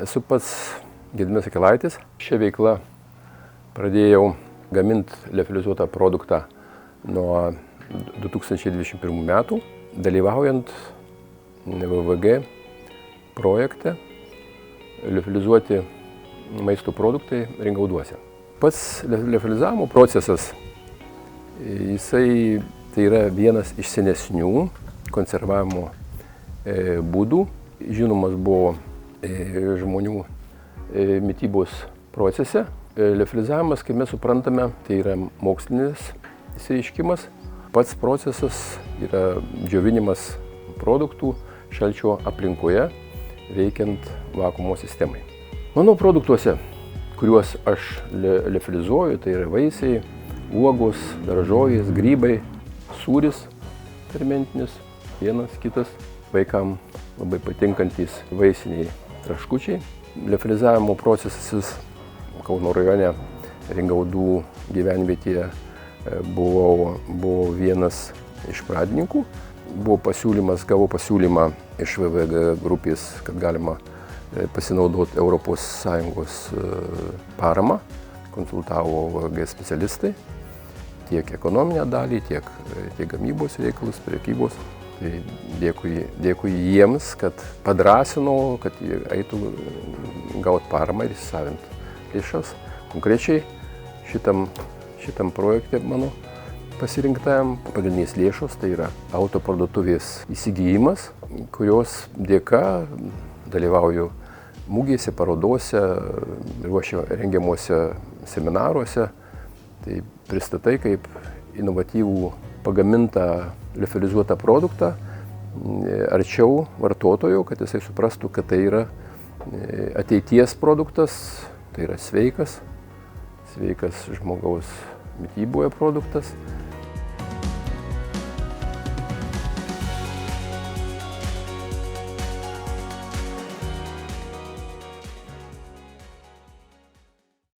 esu pats Gediminas Akelaitis. Šią veiklą pradėjau gaminti liofilizuotą produktą nuo 2021 metų, dalyvaujant VVG projekte liofilizuoti maisto produktai Ringauduose. Pats liofilizavimo procesas, tai yra vienas iš senesnių konservavimo būdų. Žinomas buvo žmonių mitybos procese. Liofilizavimas, kaip mes suprantame, tai yra mokslinis išsireiškimas. Pats procesas yra džiovinimas produktų šalčio aplinkoje, veikiant vakuumo sistemai. Mano produktuose, kuriuos aš liofilizuoju, tai yra vaisiai, uogos, daržovės, grybai, sūris fermentinis, vienas, kitas, vaikam labai patinkantys vaisiniai traškučiai. Liofilizavimo procesas Kauno rajone Ringaudų gyvenvietėje buvo vienas iš pradininkų. Gavau pasiūlymą iš VVG grupės, kad galima pasinaudoti ES paramą. Konsultavo VVG specialistai, tiek ekonominę dalį, tiek gamybos reikalus, prekybos. Tai dėkui jiems, kad padrąsino, kad eitų gauti paramą ir įsisavinti lėšas. Konkrečiai šitam projekte mano pasirinktajam pagrindinės lėšos, tai yra autoparduotuvės įsigijimas, kurios dėka dalyvauju mugėse, parodose, rengiamuose seminaruose. Tai pristatai kaip inovatyvų pagamintą liofilizuotą produktą arčiau vartotojo, kad jisai suprastų, kad tai yra ateities produktas, tai yra sveikas žmogaus mityboje produktas.